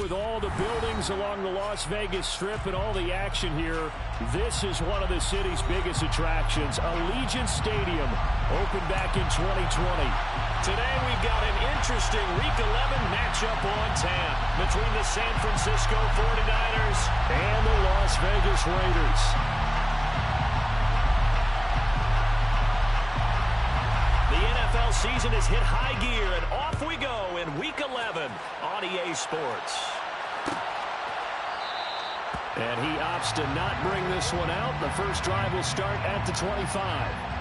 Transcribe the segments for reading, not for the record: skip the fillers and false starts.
with all the buildings along the Las Vegas Strip and all the action here, this is one of the city's biggest attractions. Allegiant Stadium opened back in 2020. Today we've got an interesting Week 11 matchup on tap between the San Francisco 49ers and the Las Vegas Raiders. The NFL season has hit high gear, and off we go in Week 11 on EA Sports. And he opts to not bring this one out. The first drive will start at the 25.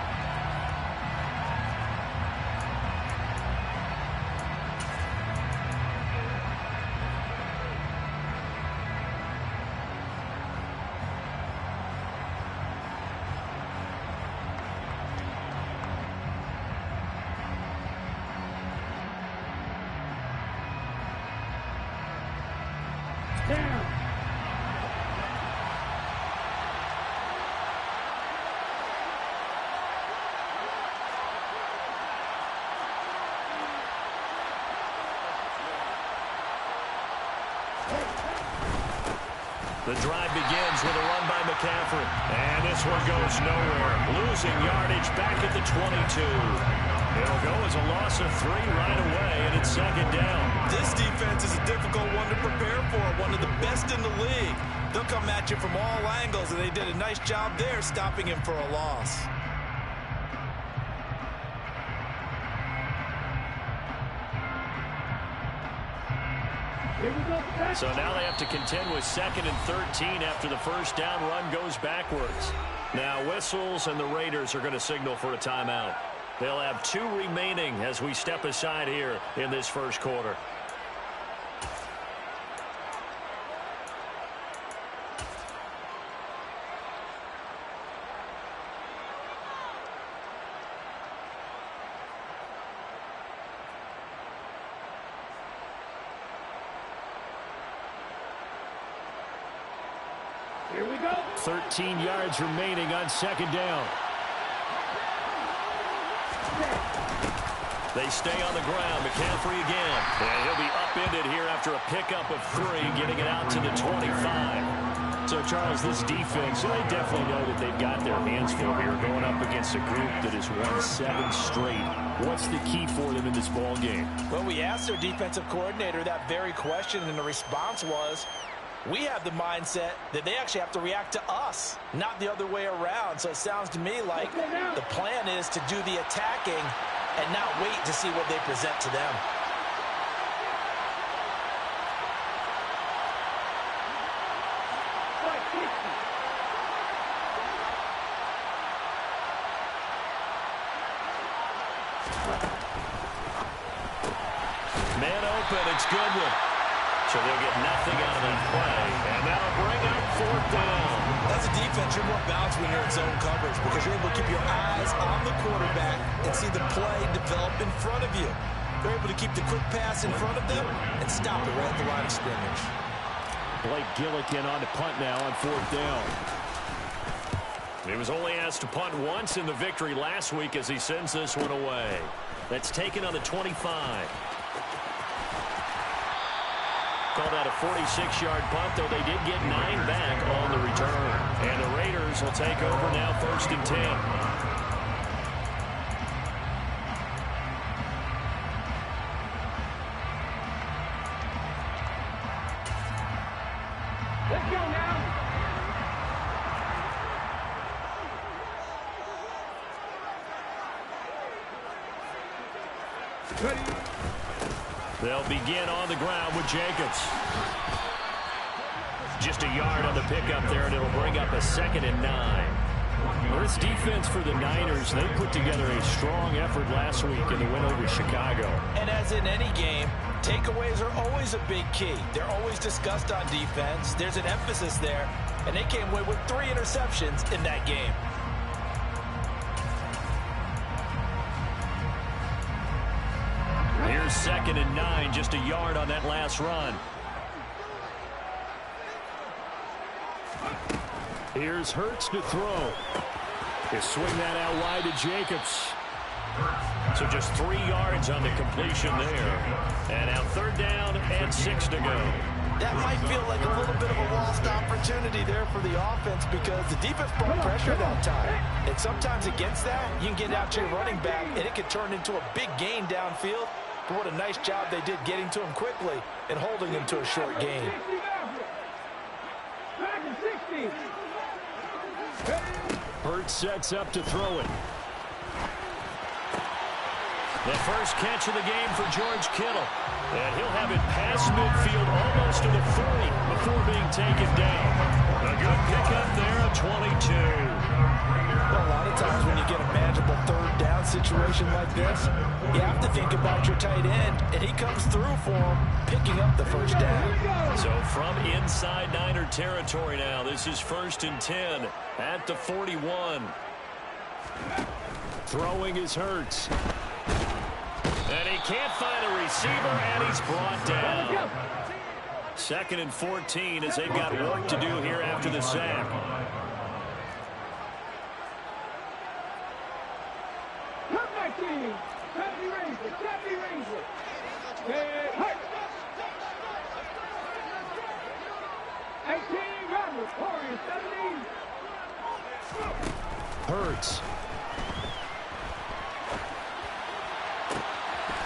The drive begins with a run by McCaffrey. And this one goes nowhere. Losing yardage back at the 22. It'll go as a loss of 3 right away, and it's second down. This defense is a difficult one to prepare for, one of the best in the league. They'll come at you from all angles, and they did a nice job there stopping him for a loss. So now they have to contend with 2nd and 13 after the first down run goes backwards. Now whistles, and the Raiders are going to signal for a timeout. They'll have 2 remaining as we step aside here in this first quarter. Here we go. 13 yards remaining on second down. They stay on the ground. McCaffrey again. And he'll be upended here after a pickup of 3, getting it out to the 25. So, Charles, this defense, they definitely know that they've got their hands full here going up against a group that has won 7 straight. What's the key for them in this ball game? Well, we asked their defensive coordinator that very question, and the response was, we have the mindset that they actually have to react to us, not the other way around. So it sounds to me like the plan is to do the attacking and not wait to see what they present to them. Man open, it's Goodwin. So they'll get nothing out of that play, and that'll bring up 4th down. As a defense, you're more balanced when you're in zone coverage because you're able to keep your eyes on the quarterback and see the play develop in front of you. They're able to keep the quick pass in front of them and stop it right at the line of scrimmage. Blake Gillikin on to punt now on 4th down. He was only asked to punt once in the victory last week as he sends this one away. That's taken on the 25. Called out a 46-yard punt, though they did get 9 back on the return. And the Raiders will take over now 1st and 10. Let's go now. Ready. They'll begin on the ground with Jacobs. Just a yard on the pickup there, and it'll bring up a 2nd and 9. Well, this defense for the Niners, they put together a strong effort last week in the win over Chicago. And as in any game, takeaways are always a big key. They're always discussed on defense. There's an emphasis there, and they came away with 3 interceptions in that game. Here's 2nd and 9, just a yard on that last run. Here's Hurts to throw. They swing that out wide to Jacobs. So just 3 yards on the completion there. And now 3rd down and 6 to go. that might feel like a little bit of a lost opportunity there for the offense because the defense brought pressure that time. And sometimes against that, you can get out to your running back, and it could turn into a big gain downfield. But what a nice job they did getting to him quickly and holding him to a short gain. Hurts sets up to throw it. The first catch of the game for George Kittle. And he'll have it past midfield almost to the 40 before being taken down. A good pickup there at 22. Well, a lot of times when you get a manageable third down situation like this, you have to think about your tight end, and he comes through for him, picking up the first down. So from inside Niner territory now, this is 1st and 10 at the 41. Throwing is Hurts. And he can't find a receiver, and he's brought down. 2nd and 14 as they've got work to do here after the sack. Hurts.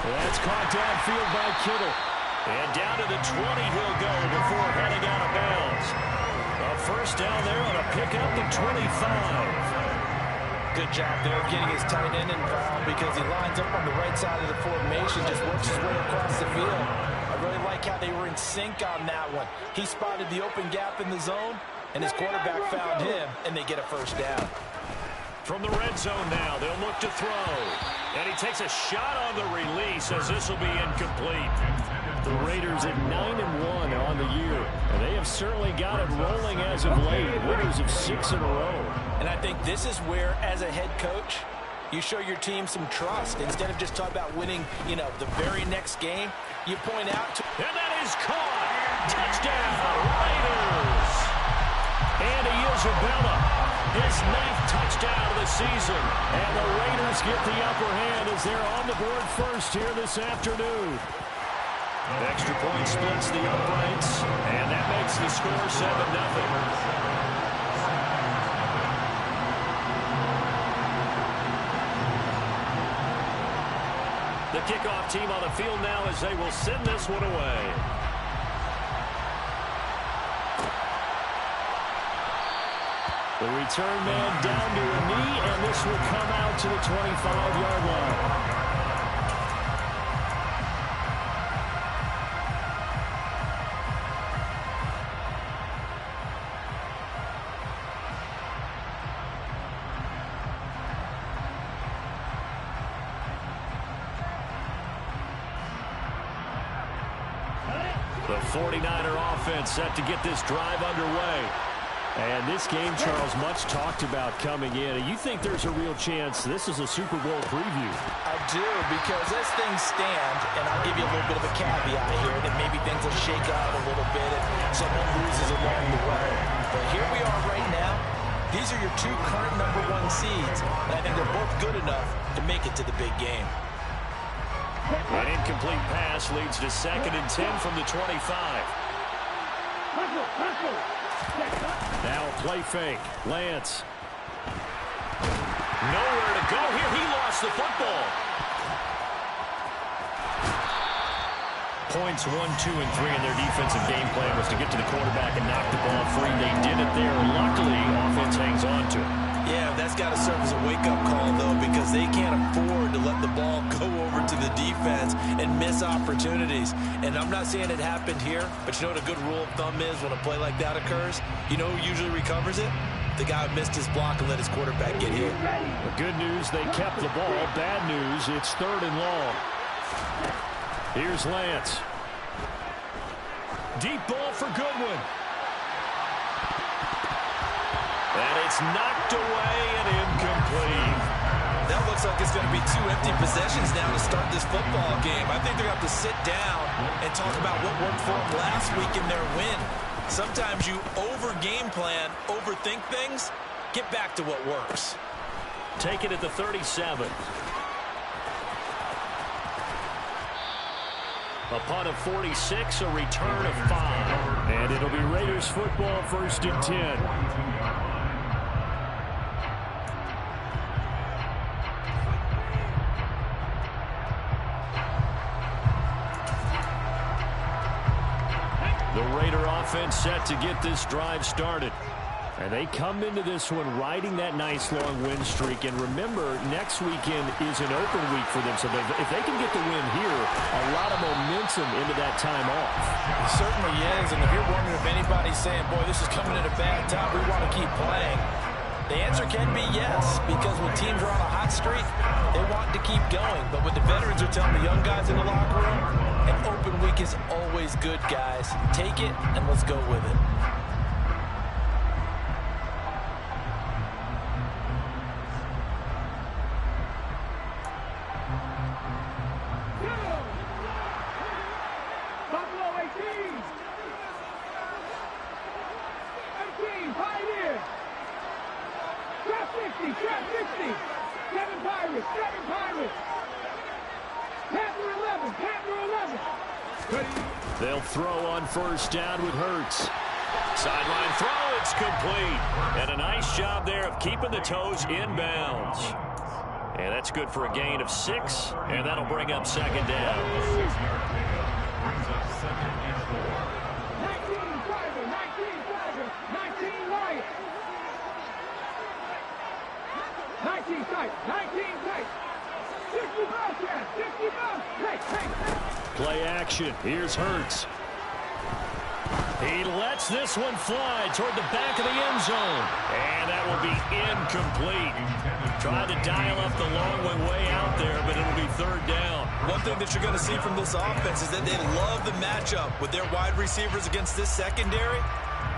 That's caught downfield by Kittle. And down to the 20 he'll go before heading out of bounds. A first down there on a pickup at 25. Good job there getting his tight end involved because he lines up on the right side of the formation, just works his way across the field. I really like how they were in sync on that one. He spotted the open gap in the zone, and his quarterback found him, and they get a first down. From the red zone now, they'll look to throw. And he takes a shot on the release as this will be incomplete. The Raiders at 9-1 on the year. And they have certainly got it rolling as of late. Winners of 6 in a row. And I think this is where, as a head coach, you show your team some trust. Instead of just talking about winning, the very next game, you point out to... And that is caught! Touchdown, Raiders! Andy Isabella. His 9th touchdown of the season. And the Raiders get the upper hand as they're on the board first here this afternoon. Extra point splits the uprights, and that makes the score 7-0. The kickoff team on the field now as they will send this one away. The return man down to a knee, and this will come out to the 25-yard line. The 49er offense set to get this drive underway. And this game, Charles, much talked about coming in. And you think there's a real chance this is a Super Bowl preview? I do, because as things stand, and I'll give you a little bit of a caveat here, that maybe things will shake out a little bit and someone loses along the way. But here we are right now. These are your two current #1 seeds, and I think they're both good enough to make it to the big game. An incomplete pass leads to 2nd and 10 from the 25. Now play fake. Lance. Nowhere to go here. He lost the football. Points 1, 2, and 3 in their defensive game plan was to get to the quarterback and knock the ball free. They did it there. Luckily, offense hangs on to it. Yeah, that's got to serve as a wake-up call, though, because they can't afford to let the ball go over to the defense and miss opportunities. And I'm not saying it happened here, but you know what a good rule of thumb is when a play like that occurs? You know who usually recovers it? The guy who missed his block and let his quarterback get hit. The good news, they kept the ball. Bad news, it's 3rd and long. Here's Lance. Deep ball for Goodwin. And it's knocked away and incomplete. That looks like it's going to be 2 empty possessions now to start this football game. I think they're going to have to sit down and talk about what worked for them last week in their win. Sometimes you over-game plan, overthink things, get back to what works. Take it at the 37. A punt of 46, a return of 5. And it'll be Raiders football, 1st and 10. The Raider offense set to get this drive started. And they come into this one riding that nice long win streak. And remember, next weekend is an open week for them. So if they can get the win here, a lot of momentum into that time off. It certainly is. And if you're wondering if anybody's saying, boy, this is coming at a bad time, we want to keep playing, the answer can be yes. Because when teams are on a hot streak, they want to keep going. But what the veterans are telling the young guys in the locker room, an open week is always good, guys. Take it and let's go with it. They'll throw on 1st down with Hurts. Sideline throw, it's complete. And a nice job there of keeping the toes inbounds. And that's good for a gain of 6, and that'll bring up 2nd down. 19 tight, 19 tight. 60 miles, 60 miles. Hey. Play action. Here's Hurts. He lets this one fly toward the back of the end zone. And that will be incomplete. Tried to dial up the long way out there, but it'll be 3rd down. One thing that you're going to see from this offense is that they love the matchup with their wide receivers against this secondary.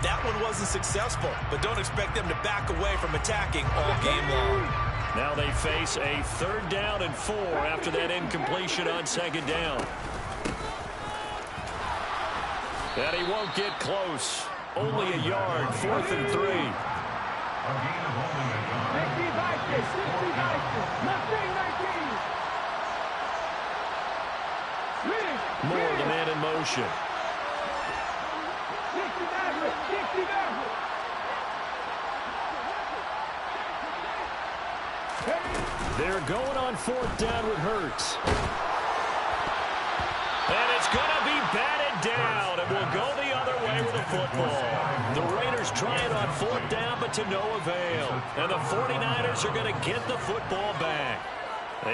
That one wasn't successful, but don't expect them to back away from attacking all game long. Now they face a 3rd down and 4 after that incompletion on 2nd down. And he won't get close. Only a yard, 4th and 3. Moore, the man in motion. They're going on 4th down with Hurts. And it's going to be batted down, and we'll go the other way with the football. The Raiders try it on 4th down, but to no avail. And the 49ers are going to get the football back.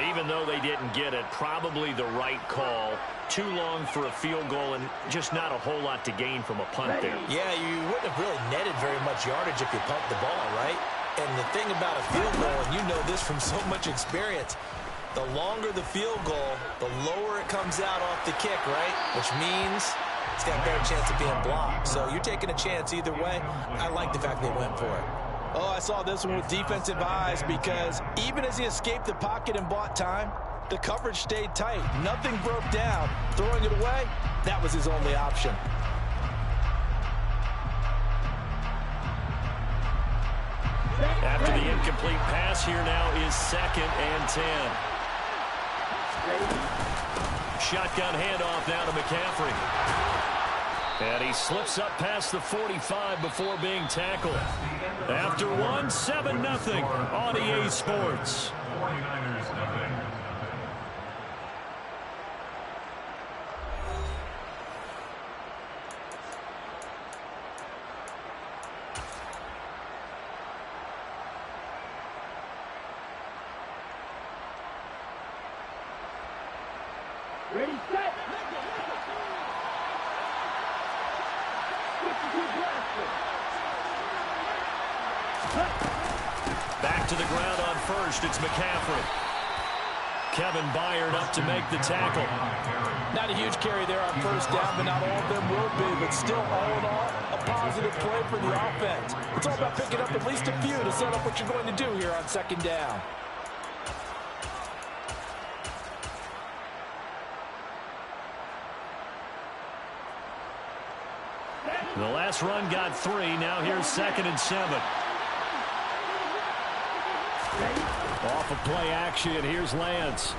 Even though they didn't get it, probably the right call. Too long for a field goal and just not a whole lot to gain from a punt there. Yeah, you wouldn't have really netted very much yardage if you pumped the ball, right? And the thing about a field goal, and you know this from so much experience, the longer the field goal, the lower it comes out off the kick, right? Which means it's got a better chance of being blocked. So you're taking a chance either way. I like the fact they went for it. Oh, I saw this one with defensive eyes because even as he escaped the pocket and bought time, the coverage stayed tight. Nothing broke down. Throwing it away, that was his only option. After the incomplete pass, here now is 2nd and 10. Shotgun handoff now to McCaffrey. And he slips up past the 45 before being tackled. After one, 7-0 on EA Sports. 49ers nothing. Ready, set. Back to the ground on 1st. It's McCaffrey. Kevin Byard up to make the tackle. Not a huge carry there on 1st down, but not all of them will be. But still, all in all, a positive play for the offense. It's all about picking up at least a few to set up what you're going to do here on 2nd down. The last run got 3. Now here's 2nd and 7. Off of play action, here's Lance.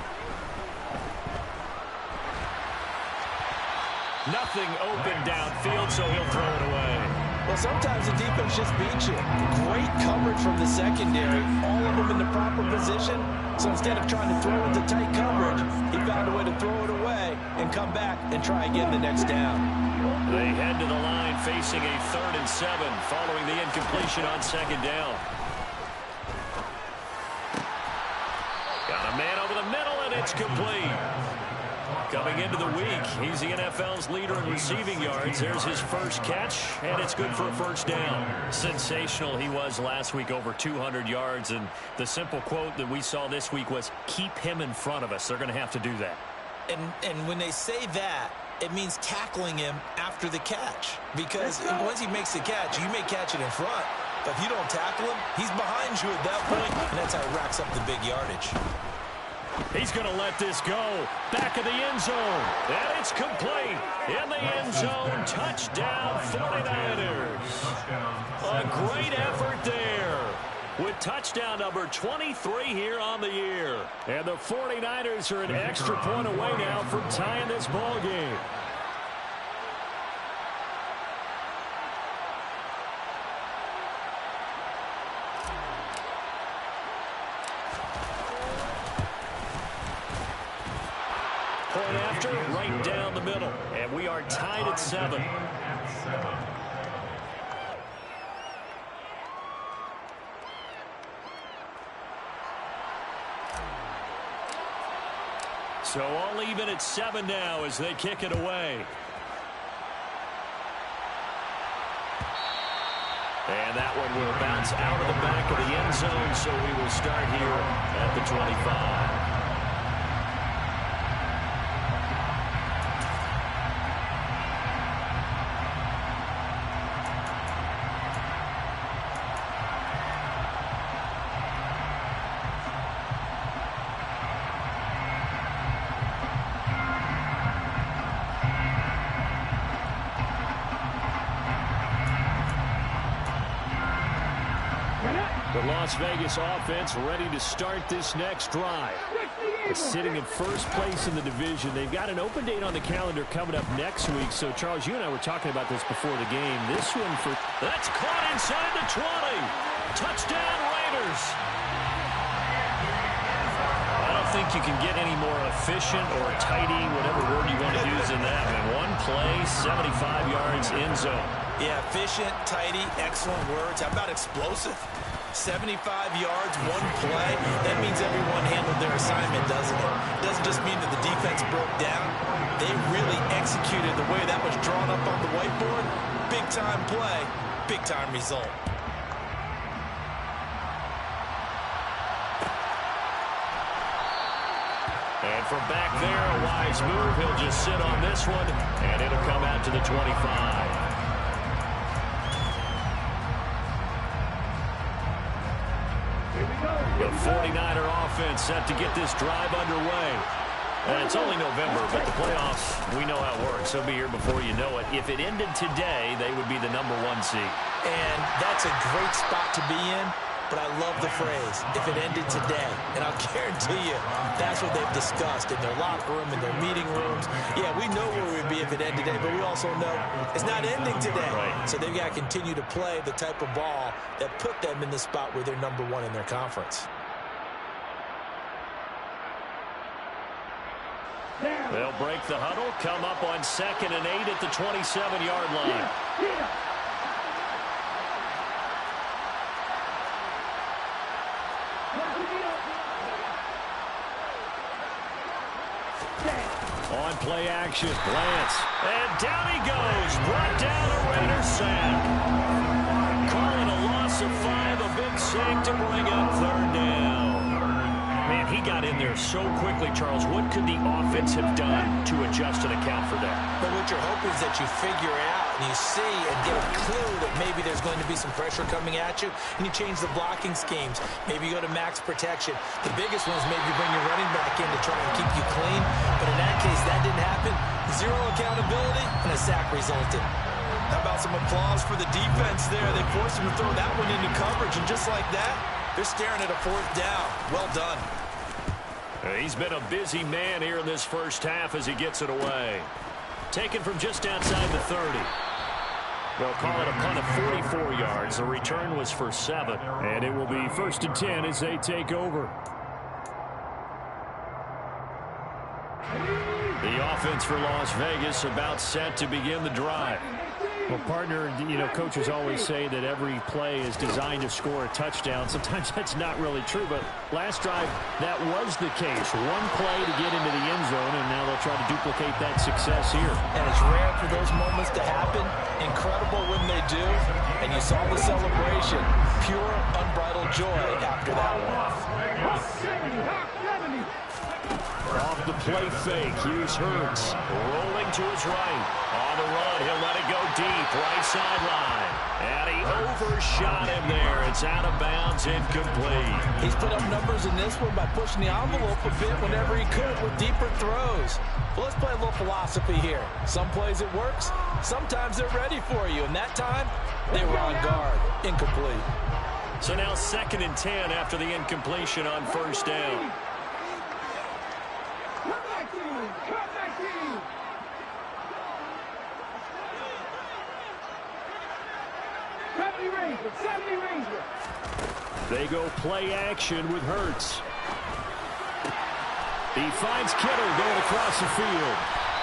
Nothing open downfield, so he'll throw it away. Well, sometimes the defense just beats you. Great coverage from the secondary, all of them in the proper position. So instead of trying to throw into tight coverage, he found a way to throw it away and come back and try again the next down. They head to the line facing a 3rd and 7 following the incompletion on 2nd down. Got a man over the middle, and it's complete. Coming into the week, he's the NFL's leader in receiving yards. There's his first catch, and it's good for a 1st down. Sensational he was last week, over 200 yards. And the simple quote that we saw this week was, keep him in front of us. They're going to have to do that. And when they say that, it means tackling him after the catch. Because once he makes the catch, you may catch it in front. But if you don't tackle him, he's behind you at that point, and that's how he racks up the big yardage. He's going to let this go. Back of the end zone. And it's complete. In the end zone. Touchdown, 49ers. A great effort there. With touchdown number 23 here on the year. And the 49ers are an extra point away now from tying this ball game. Point after, right down the middle. And we are tied at 7. So all even at 7 now as they kick it away. And that one will bounce out of the back of the end zone, so we will start here at the 25. The Las Vegas offense ready to start this next drive. Sitting in first place in the division. They've got an open date on the calendar coming up next week. So, Charles, you and I were talking about this before the game. This one for... That's caught inside the 20. Touchdown, Raiders. I don't think you can get any more efficient or tidy, whatever word you want to use in that. And one play, 75 yards in zone. Yeah, efficient, tidy, excellent words. How about explosive? 75 yards, one play. That means everyone handled their assignment, doesn't it? It doesn't just mean that the defense broke down. They really executed the way that was drawn up on the whiteboard. Big-time play, big-time result. And from back there, a wise move. He'll just sit on this one, and it'll come out to the 25. The 49er offense set to get this drive underway. And it's only November, but the playoffs, we know how it works. They'll be here before you know it. If it ended today, they would be the #1 seed. And that's a great spot to be in, but I love the phrase, if it ended today. And I'll guarantee you, that's what they've discussed in their locker room, in their meeting rooms. Yeah, we know where we'd be if it ended today, but we also know it's not ending today. Right. So they've got to continue to play the type of ball that put them in the spot where they're #1 in their conference. They'll break the huddle, come up on 2nd and 8 at the 27-yard line. On play action, Lance. And down he goes. Brought down a Raider sack. Calling a loss of 5, a big sack to bring up 3rd down. Man, he got in there so quickly, Charles. What could the offense have done to adjust and account for that? But what you're hoping is that you figure out and you see and get a clue that maybe there's going to be some pressure coming at you, and you change the blocking schemes. Maybe you go to max protection. The biggest one is maybe you bring your running back in to try and keep you clean. But in that case, that didn't happen. 0 accountability, and a sack resulted. How about some applause for the defense there? They forced him to throw that one into coverage, and just like that, they're staring at a 4th down. Well done. He's been a busy man here in this first half as he gets it away. Taken from just outside the 30. They'll call it a punt of 44 yards. The return was for 7. And it will be 1st and 10 as they take over. The offense for Las Vegas about set to begin the drive. Well, partner, you know, coaches always say that every play is designed to score a touchdown. Sometimes that's not really true, but last drive, that was the case. One play to get into the end zone, and now they'll try to duplicate that success here. And it's rare for those moments to happen. Incredible when they do. And you saw the celebration. Pure, unbridled joy after that one. Off the play fake, here's Hurts. Rolling to his right. On the run, he'll let it go deep. Right sideline. And he overshot him there. It's out of bounds, incomplete. He's put up numbers in this one by pushing the envelope a bit whenever he could with deeper throws. But let's play a little philosophy here. Some plays it works. Sometimes they're ready for you. And that time, they were on guard. Incomplete. So now 2nd and 10 after the incompletion on 1st down. They go play action with Hurts. He finds Kittle going across the field.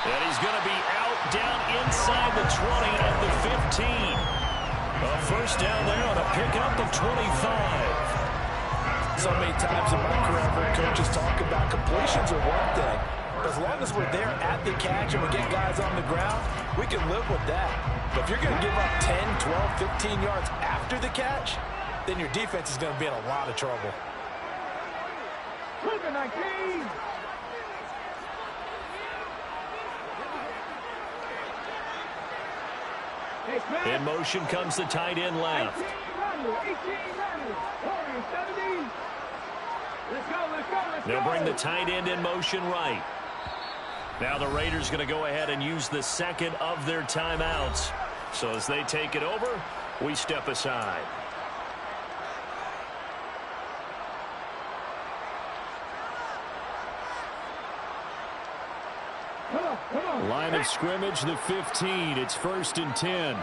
And he's going to be out down inside the 20 at the 15. A 1st down there on a pickup of 25. So many times in my career, I've heard coaches talk about completions are one thing. As long as we're there at the catch and we get guys on the ground, we can live with that. But if you're going to give up 10, 12, 15 yards after the catch, then your defense is going to be in a lot of trouble. In motion comes the tight end left. They'll bring the tight end in motion right. Now the Raiders going to go ahead and use the 2nd of their timeouts. So as they take it over, we step aside. Line of scrimmage, the 15. It's 1st and 10.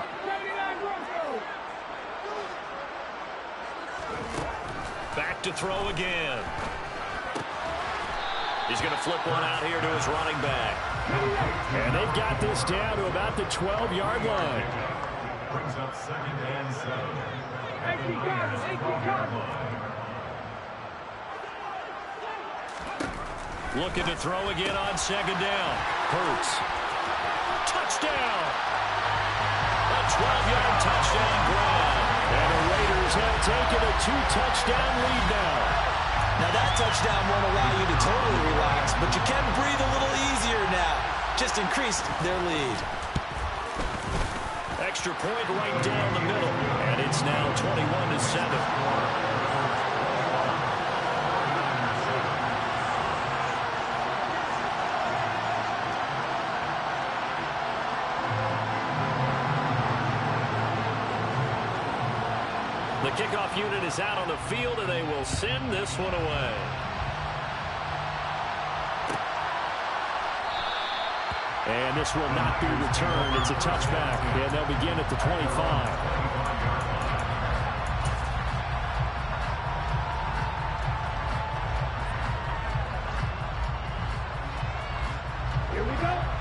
Back to throw again. He's going to flip one out here to his running back. And they've got this down to about the 12-yard line. Brings up 2nd and 7. Looking to throw again on 2nd down. Hurts. Touchdown! A 12-yard touchdown grab. And the Raiders have taken a 2-touchdown lead now. Now that touchdown won't allow you to totally relax, but you can breathe a little easier now. Just increased their lead. Extra point right down the middle. And it's now 21-7. The kickoff unit is out on the field, and they will send this one away. And this will not be returned. It's a touchback, and they'll begin at the 25.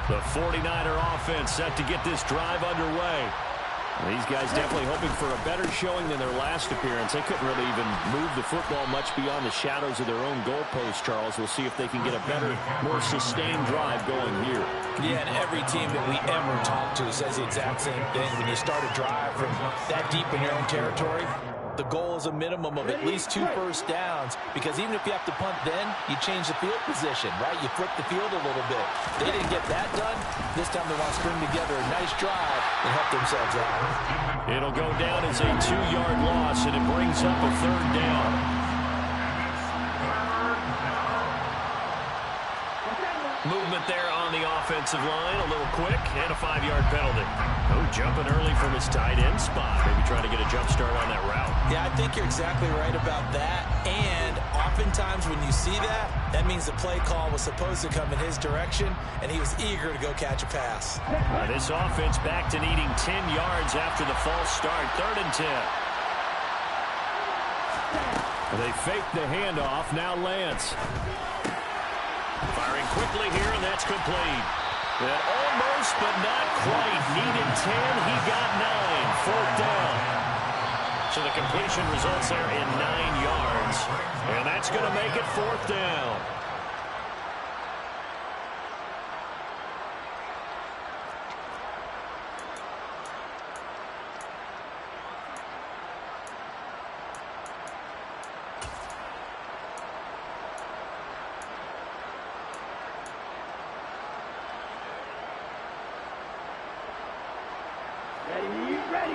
The 49er offense set to get this drive underway. These guys definitely hoping for a better showing than their last appearance. They couldn't really even move the football much beyond the shadows of their own goalpost, Charles. We'll see if they can get a better, more sustained drive going here. Yeah, and every team that we ever talk to says the exact same thing. When you start a drive from that deep in your own territory, the goal is a minimum of at least 2 first downs, because even if you have to punt then, you change the field position, right? You flip the field a little bit. They didn't get that done. This time they want to string together a nice drive and help themselves out. It'll go down as a 2-yard loss, and it brings up a 3rd down. Movement there on the offensive line, a little quick, and a 5-yard penalty. Oh, jumping early from his tight end spot. Maybe trying to get a jump start on that route. Yeah, I think you're exactly right about that. And Oftentimes when you see that, that means the play call was supposed to come in his direction, and he was eager to go catch a pass. This offense back to needing 10 yards after the false start. 3rd and 10. They fake the handoff. Now Lance. Firing quickly here, and that's complete. That almost, but not quite. Needed 10. He got 9. 4th down. So the completion results there in 9 yards. And that's going to make it 4th down. Ready.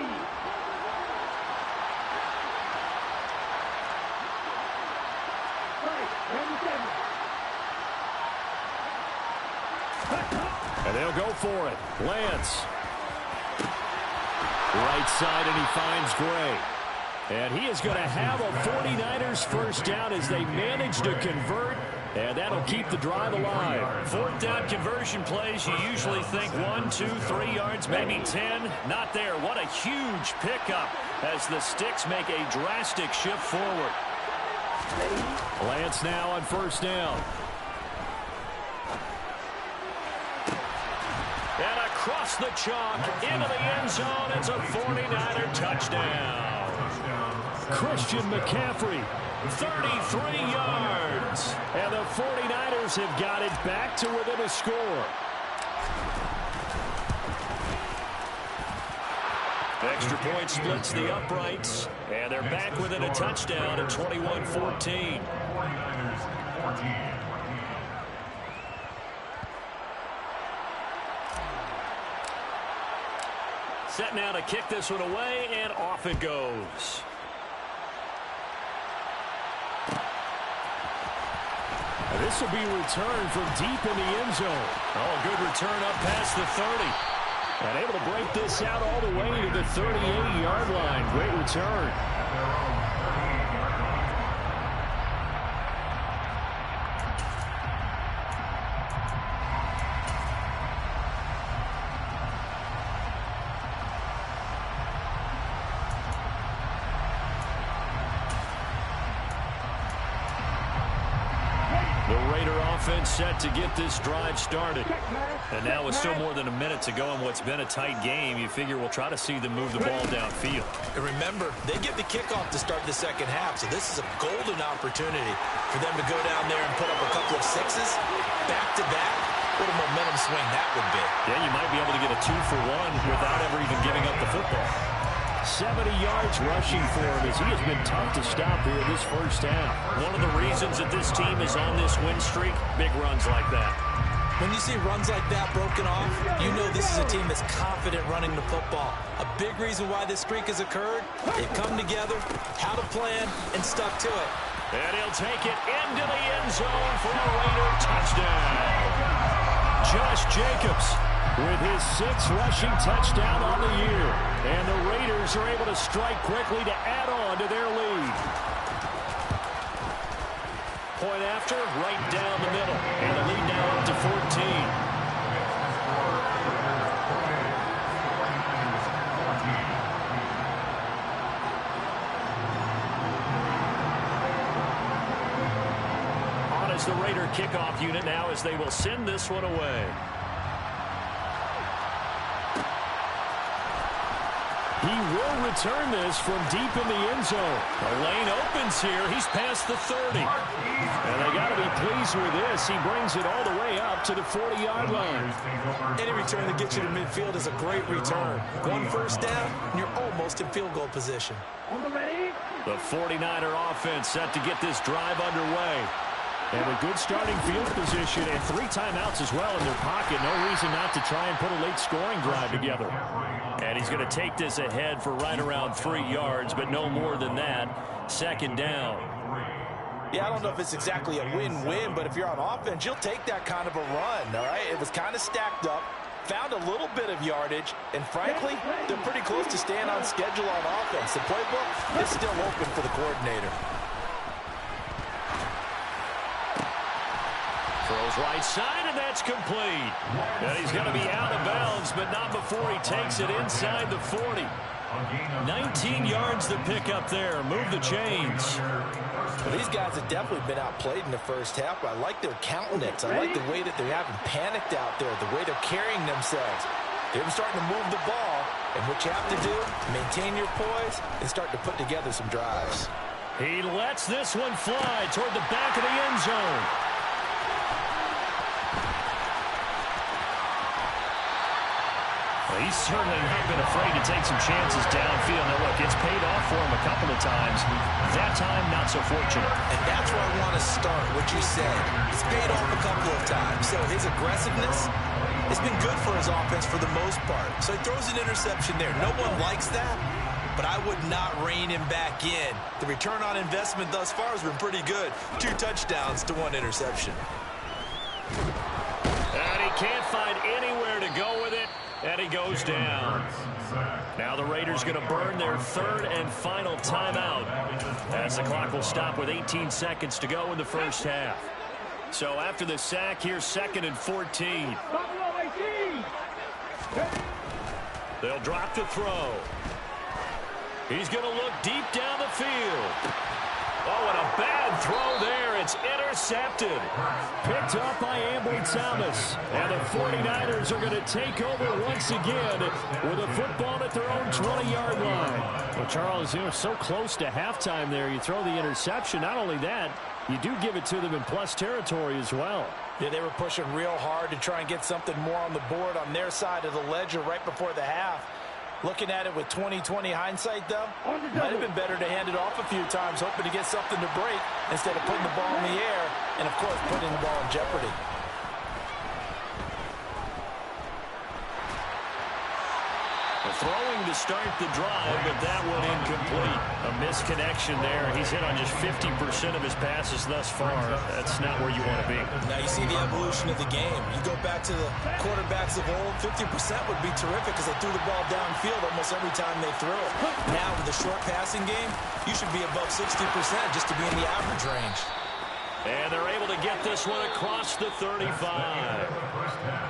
And they'll go for it. Lance. Right side, and he finds Gray. And he is going to have a 49ers first down as they manage to convert. And that'll keep the drive alive. 4th down conversion plays, you usually think 1, 2, 3 yards, maybe 10. Not there. What a huge pickup as the Sticks make a drastic shift forward. Lance now on first down. And across the chalk, into the end zone. It's a 49er touchdown. Christian McCaffrey. 33 yards. And the 49ers have got it back to within a score. Extra point splits the uprights. And they're back within a touchdown at 21-14. Set now to kick this one away, and off it goes. This will be returned from deep in the end zone. Oh, good return up past the 30. And able to break this out all the way to the 38-yard line. Great return. Set to get this drive started. And now with still more than a minute to go in what's been a tight game, you figure we'll try to see them move the ball downfield. And remember, they get the kickoff to start the second half, so this is a golden opportunity for them to go down there and put up a couple of sixes back-to-back. What a momentum swing that would be. Yeah, you might be able to get a 2-for-1 without ever even giving up the football. 70 yards rushing for him as he has been tough to stop here this first half. One of the reasons that this team is on this win streak, big runs like that. When you see runs like that broken off, you know this is a team that's confident running the football. A big reason why this streak has occurred, they've come together, had a plan, and stuck to it. And he'll take it into the end zone for a Raider touchdown. Josh Jacobs with his 6th rushing touchdown on the year. And the Raiders are able to strike quickly to add on to their lead. Point after, right down the middle. And the lead now up to 14. On is the Raider kickoff unit now as they will send this one away. He will return this from deep in the end zone. The lane opens here. He's past the 30. And they got to be pleased with this. He brings it all the way up to the 40-yard line. Any return that gets you to midfield is a great return. 1 first down, and you're almost in field goal position. The 49er offense set to get this drive underway. And a good starting field position and 3 timeouts as well in their pocket. No reason not to try and put a late scoring drive together. And he's going to take this ahead for right around 3 yards, but no more than that. 2nd down. Yeah, I don't know if it's exactly a win-win, but if you're on offense, you'll take that kind of a run, all right? It was kind of stacked up, found a little bit of yardage, and frankly, they're pretty close to staying on schedule on offense. The playbook is still open for the coordinator. Throws right side, and that's complete. And he's going to be out of bounds, but not before he takes it inside the 40. 19 yards to pick up there. Move the chains. Well, these guys have definitely been outplayed in the first half, but I like their countenance. I like the way that they haven't panicked out there, the way they're carrying themselves. They're starting to move the ball, and what you have to do, maintain your poise and start to put together some drives. He lets this one fly toward the back of the end zone. He's certainly not been afraid to take some chances downfield. Now, look, it's paid off for him a couple of times. That time, not so fortunate. And that's where I want to start, what you said. It's paid off a couple of times. So his aggressiveness has been good for his offense for the most part. So he throws an interception there. No one likes that, but I would not rein him back in. The return on investment thus far has been pretty good. 2 touchdowns to 1 interception. And he can't find anywhere to go with it. And he goes down. Now the Raiders going to burn their 3rd and final timeout as the clock will stop with 18 seconds to go in the first half. So after the sack, here's 2nd and 14. They'll drop to throw. He's going to look deep down the field. Oh, and a bad throw there. It's intercepted. Picked up by Ambry Thomas. And the 49ers are going to take over once again with a football at their own 20-yard line. Well, Charles, you know, so close to halftime there. You throw the interception. Not only that, you do give it to them in plus territory as well. Yeah, they were pushing real hard to try and get something more on the board on their side of the ledger right before the half. Looking at it with 20/20 hindsight, though, might have been better to hand it off a few times, hoping to get something to break instead of putting the ball in the air and, of course, putting the ball in jeopardy. Throwing to start the drive, but that one incomplete. A misconnection there. He's hit on just 50% of his passes thus far. That's not where you want to be. Now you see the evolution of the game. You go back to the quarterbacks of old, 50% would be terrific because they threw the ball downfield almost every time they threw it. Now with the short passing game, you should be above 60% just to be in the average range. And they're able to get this one across the 35.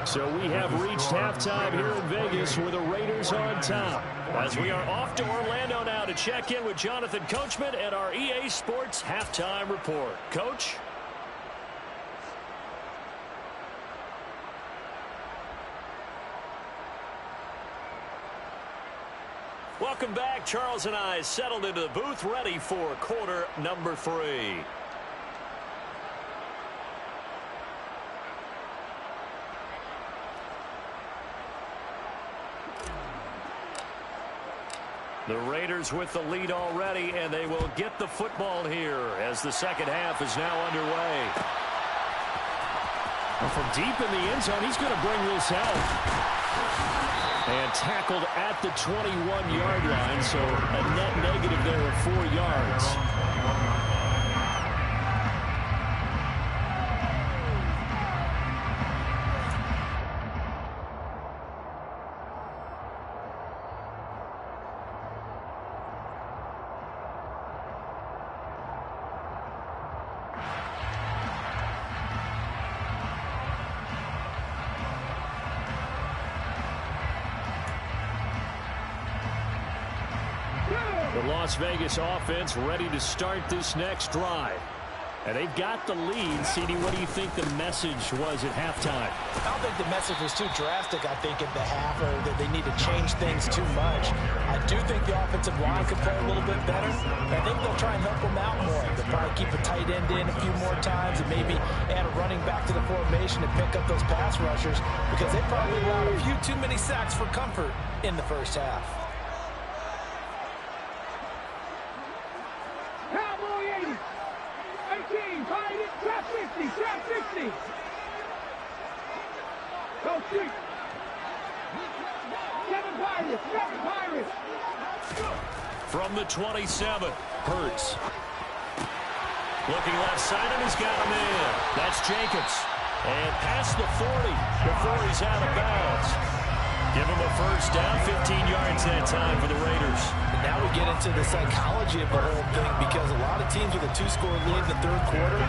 So we have reached halftime here in Vegas with the Raiders on top. As we are off to Orlando now to check in with Jonathan Coachman and our EA Sports Halftime Report. Coach? Welcome back. Charles and I settled into the booth ready for quarter number 3. The Raiders with the lead already, and they will get the football here as the second half is now underway. Well, from deep in the end zone, he's going to bring this out. And tackled at the 21-yard line, so a net negative there of 4 yards. The Las Vegas offense ready to start this next drive. And they've got the lead. CD, what do you think the message was at halftime? I don't think the message was too drastic, I think, at the half, or that they need to change things too much. I do think the offensive line could play a little bit better. I think they'll try and help them out more. They'll probably keep a tight end in a few more times and maybe add a running back to the formation to pick up those pass rushers because they probably allowed a few too many sacks for comfort in the first half. From the 27, Hurts. Looking left side, and he's got him in. That's Jacobs. And past the 40 before he's out of bounds. Give them a first down, 15 yards that time for the Raiders. And now we get into the psychology of the whole thing, because a lot of teams with a 2-score lead in the third quarter,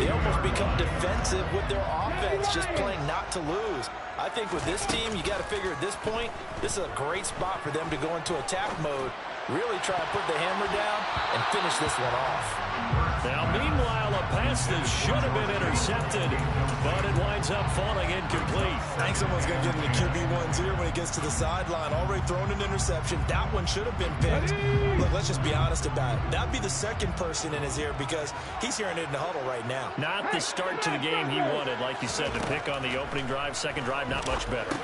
they almost become defensive with their offense, just playing not to lose. I think with this team, you got to figure at this point, this is a great spot for them to go into attack mode, really try and put the hammer down and finish this one off. Now, meanwhile, a pass that should have been intercepted, but it winds up falling incomplete. I think someone's going to get into QB1's ear when he gets to the sideline. Already thrown an interception. That one should have been picked. Look, let's just be honest about it. That'd be the second person in his ear, because he's hearing it in the huddle right now. Not the start to the game he wanted, like you said, to pick on the opening drive. Second drive, not much better.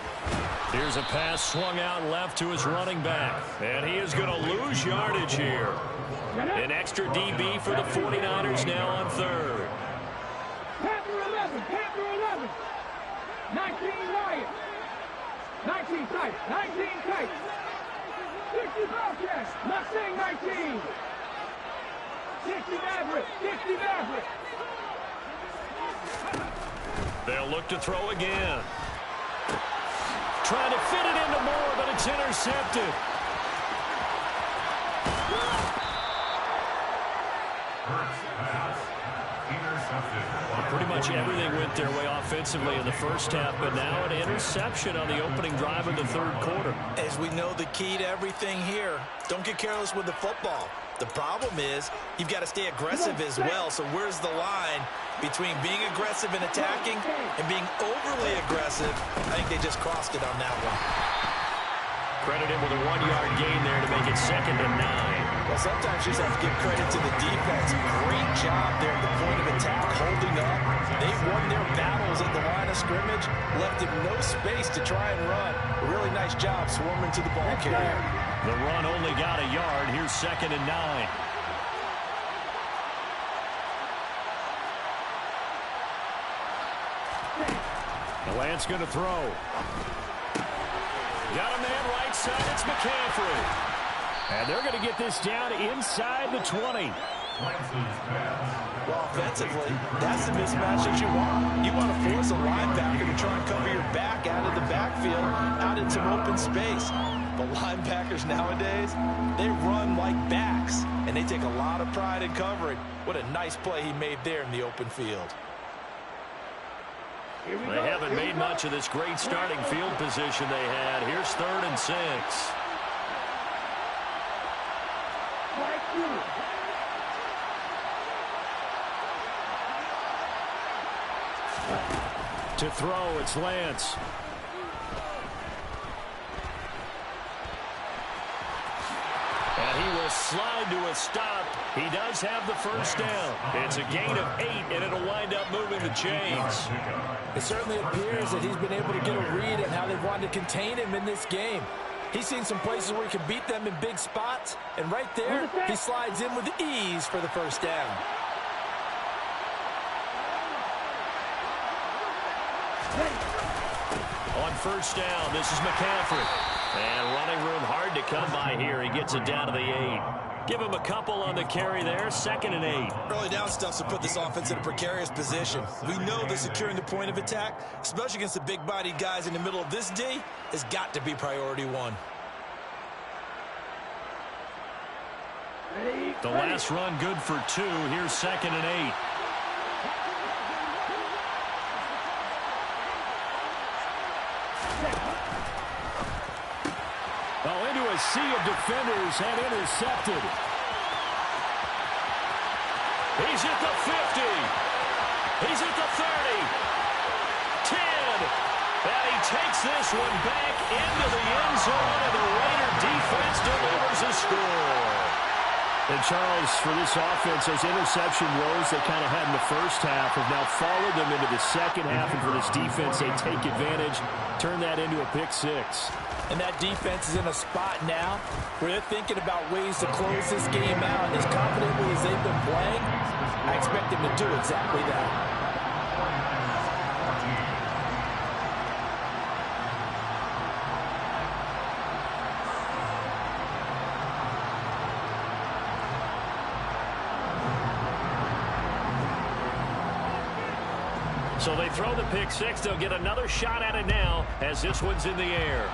Here's a pass swung out left to his running back, and he is going to lose yardage here. An extra DB for the 49ers now on third. Panther 11, Panther 11. 19 Lions. 19 tight, 19 tight. 60 Bobcats, not saying 19. 60 Maverick, 60 Maverick. They'll look to throw again. Trying to fit it into Moore, but it's intercepted. Pretty much everything went their way offensively in the first half, but now an interception on the opening drive of the third quarter. As we know, the key to everything here, don't get careless with the football. The problem is you've got to stay aggressive as well. So where's the line between being aggressive and attacking and being overly aggressive? I think they just crossed it on that one. Credit him with a 1-yard gain there to make it 2nd and 9. Well, sometimes you just have to give credit to the defense. Great job there at the point of attack, holding up. They've won their battles at the line of scrimmage, left him no space to try and run. A really nice job swarming to the ball carrier. The run only got a yard. Here's 2nd and 9. Lance going to throw. Got a man right side. It's McCaffrey. And they're going to get this down inside the 20. Well, offensively, that's the mismatch that you want. You want to force a linebacker to try and cover your back out of the backfield, out in some open space. But linebackers nowadays, they run like backs, and they take a lot of pride in covering. What a nice play he made there in the open field. They haven't made much of this great starting field position they had. Here's 3rd and 6. To throw, it's Lance. And he will slide to a stop. He does have the first down. It's a gain of 8, and it'll wind up moving the chains. It certainly appears that he's been able to get a read on how they've wanted to contain him in this game. He's seen some places where he can beat them in big spots, and right there, he slides in with ease for the first down. On first down, this is McCaffrey. And running room hard to come by here. He gets it down to the 8. Give him a couple on the carry there. 2nd and 8. Early down stuff to put this offense in a precarious position. We know that securing the point of attack, especially against the big-bodied guys in the middle of this D, has got to be priority 1. The last run good for 2. Here's 2nd and 8. Oh, into a sea of defenders and intercepted. He's at the 50. He's at the 30. 10. And he takes this one back into the end zone, and the Raider defense delivers a score. And, Charles, for this offense, those interception woes they kind of had in the first half have now followed them into the second half. And for this defense, they take advantage, turn that into a pick 6. And that defense is in a spot now where they're thinking about ways to close this game out. And as confidently as they've been playing, I expect them to do exactly that. So they throw the pick six. They'll get another shot at it now as this one's in the air.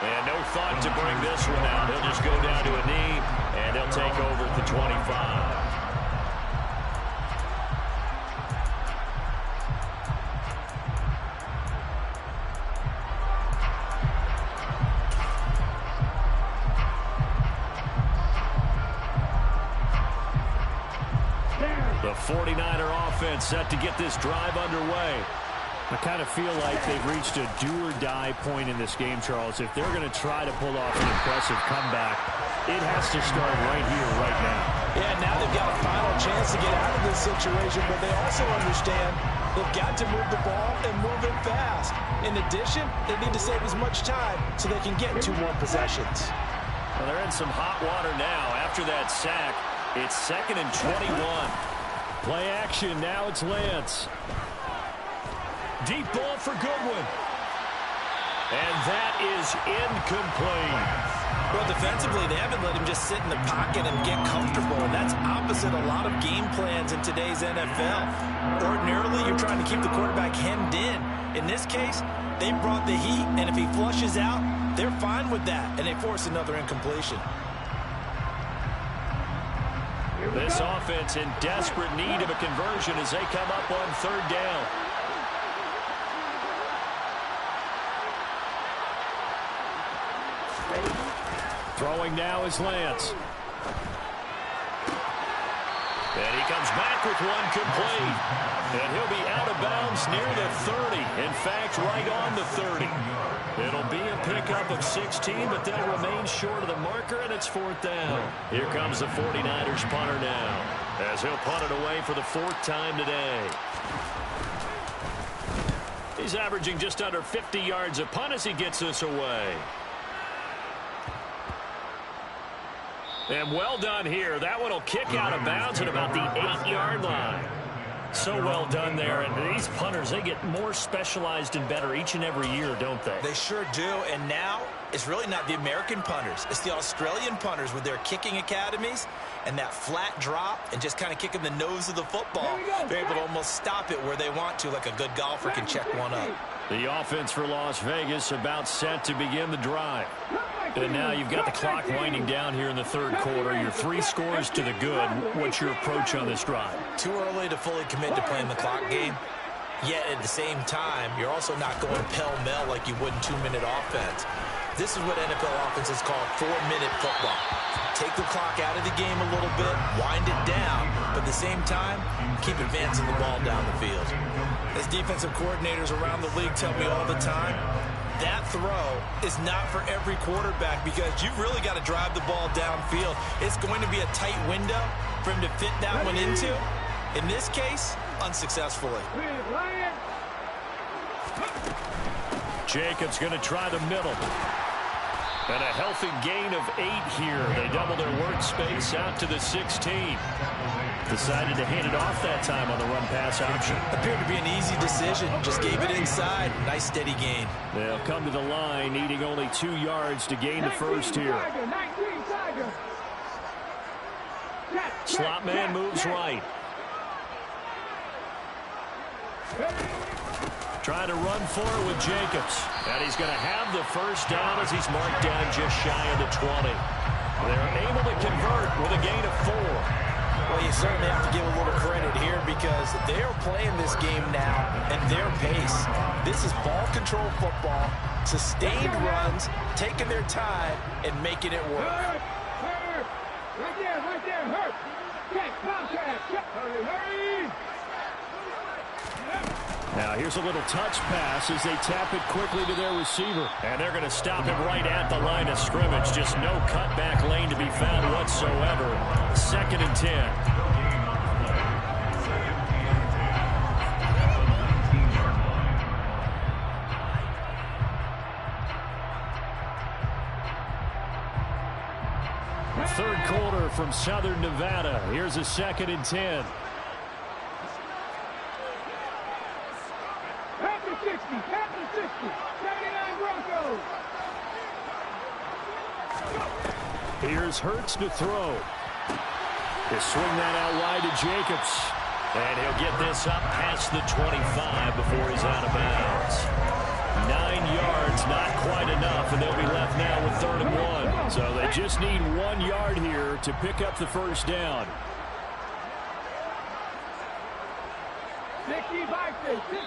And no thought to bring this one out. He'll just go down to a knee, and they'll take over at the 25. The 49er offense set to get this drive underway. I kind of feel like they've reached a do-or-die point in this game, Charles. If they're going to try to pull off an impressive comeback, it has to start right here, right now. Yeah, now they've got a final chance to get out of this situation, but they also understand they've got to move the ball and move it fast. In addition, they need to save as much time so they can get 2 more possessions. Well, they're in some hot water now. After that sack, it's 2nd and 21. Play action. Now it's Lance. Deep ball for Goodwin. And that is incomplete. Well, defensively, they haven't let him just sit in the pocket and get comfortable, and that's opposite a lot of game plans in today's NFL. Ordinarily, you're trying to keep the quarterback hemmed in. In this case, they brought the heat, and if he flushes out, they're fine with that, and they force another incompletion. This offense in desperate need of a conversion as they come up on 3rd down. Throwing now is Lance. And he comes back with one complete. And he'll be out of bounds near the 30. In fact, right on the 30. It'll be a pickup of 16, but they'll remain short of the marker, and it's 4th down. Here comes the 49ers punter now, as he'll punt it away for the 4th time today. He's averaging just under 50 yards a punt as he gets this away. And well done here. That one will kick out of bounds at about the 8-yard line. So well done there. And these punters, they get more specialized and better each and every year, don't they? They sure do. And now it's really not the American punters. It's the Australian punters with their kicking academies and that flat drop and just kind of kicking the nose of the football. They're able to almost stop it where they want to, like a good golfer can check one up. The offense for Las Vegas about set to begin the drive. And now you've got the clock winding down here in the 3rd quarter. Your 3 scores to the good. What's your approach on this drive? Too early to fully commit to playing the clock game. Yet at the same time, you're also not going pell-mell like you would in 2-minute offense. This is what NFL offenses call 4-minute football. Take the clock out of the game a little bit, wind it down, but at the same time, keep advancing the ball down the field. As defensive coordinators around the league tell me all the time, that throw is not for every quarterback because you've really got to drive the ball downfield. It's going to be a tight window for him to fit that one into. In this case, unsuccessfully. Jacobs going to try the middle. And a healthy gain of 8 here. They double their workspace out to the 16. Decided to hand it off that time on the run-pass option. Appeared to be an easy decision. Just gave it inside. Nice steady gain. They'll come to the line, needing only 2 yards to gain the first here. Slot man moves right. Trying to run for it with Jacobs. And he's going to have the first down as he's marked down just shy of the 20. They're able to convert with a gain of 4. Well, you certainly have to give a little credit here because they're playing this game now at their pace. This is ball control football, sustained runs, taking their time, and making it work. Hurt. Right there, hurt. Check, contact, check, hurry. Now here's a little touch pass as they tap it quickly to their receiver. And they're going to stop him right at the line of scrimmage. Just no cutback lane to be found whatsoever. 2nd and 10. Third quarter from Southern Nevada. Here's a 2nd and 10. Panther 60, 79 Broncos. Here's Hurts to throw. They swing that out wide to Jacobs. And he'll get this up past the 25 before he's out of bounds. 9 yards, not quite enough, and they'll be left now with 3rd and 1. So they just need 1 yard here to pick up the first down. 65, 60.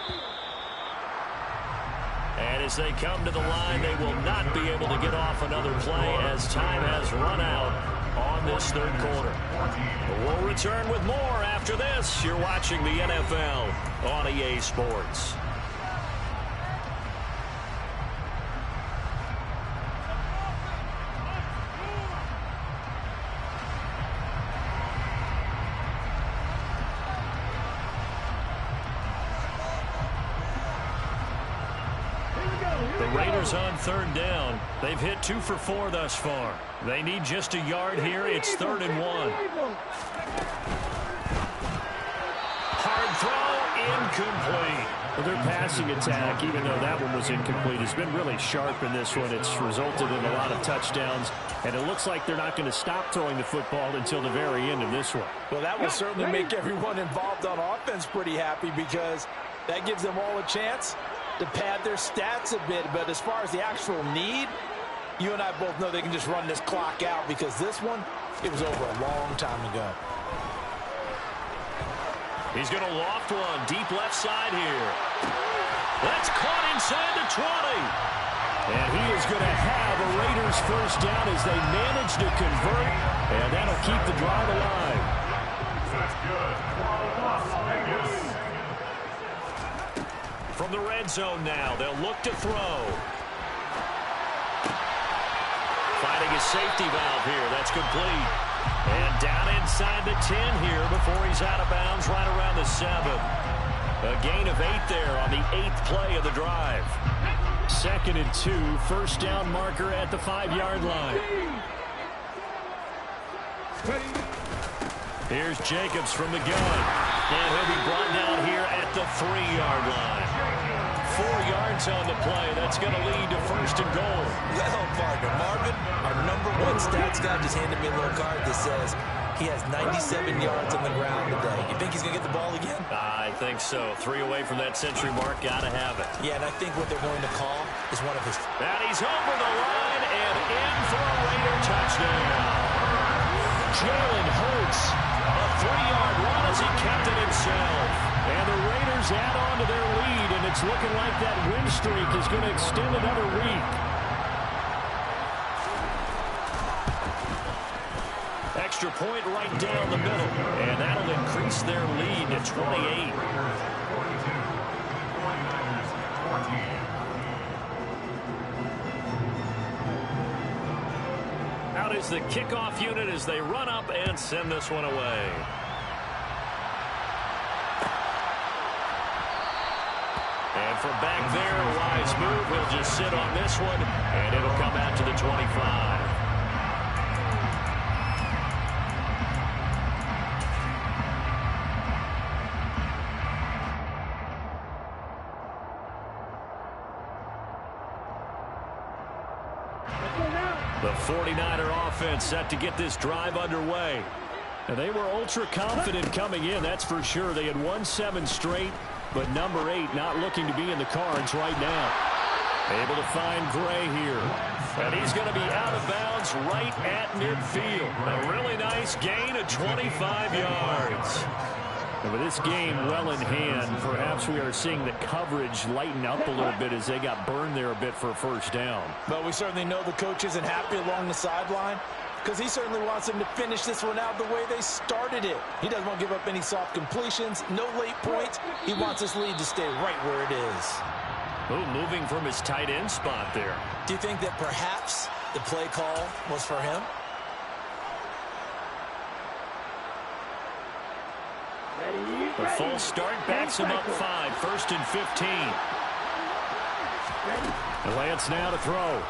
And as they come to the line, they will not be able to get off another play as time has run out on this 3rd quarter. We'll return with more after this. You're watching the NFL on EA Sports. On 3rd down. They've hit 2 for 4 thus far. They need just a yard here. It's 3rd and 1. Hard throw, incomplete. Well, their passing attack, even though that one was incomplete, has been really sharp in this one. It's resulted in a lot of touchdowns, and it looks like they're not going to stop throwing the football until the very end of this one. Well, that will certainly make everyone involved on offense pretty happy because that gives them all a chance to pad their stats a bit. But as far as the actual need, you and I both know they can just run this clock out because this one, it was over a long time ago. He's going to loft one deep left side here. That's caught inside the 20. And he is going to have a Raiders first down as they manage to convert, and that'll keep the drive alive. That's good. From the red zone now, they'll look to throw. Finding a safety valve here. That's complete. And down inside the 10 here before he's out of bounds right around the 7. A gain of 8 there on the 8th play of the drive. 2nd and 2, first down marker at the 5-yard line. Here's Jacobs from the gun. And he'll be brought down here at the 3-yard line. 4 yards on the play. That's going to lead to 1st and goal. Well, partner, Marvin, our #1 stats guy just handed me a little card that says he has 97 yards on the ground today. You think he's going to get the ball again? I think so. 3 away from that century mark. Got to have it. Yeah, and I think what they're going to call is one of his... And he's over the line and in for a Raider touchdown. Jalen Hurts, a 3-yard run as he kept it himself. And the Raiders add on to their lead, and it's looking like that win streak is going to extend another week. Extra point right down the middle, and that'll increase their lead to 28. Out is the kickoff unit as they run up and send this one away. And from back there, a wise move. He'll just sit on this one, and it'll come out to the 25. The 49er offense set to get this drive underway. And they were ultra confident coming in, that's for sure. They had won 7 straight, but #8 not looking to be in the cards right now. Able to find Gray here. And he's going to be out of bounds right at midfield. A really nice gain of 25 yards. And with this game well in hand, perhaps we are seeing the coverage lighten up a little bit as they got burned there a bit for a first down. But we certainly know the coach isn't happy along the sideline because he certainly wants them to finish this one out the way they started it. He doesn't want to give up any soft completions, no late points. He wants his lead to stay right where it is. Oh, moving from his tight end spot there. Do you think that perhaps the play call was for him? The full start backs him up 5, 1st and 15. And Lance now to throw.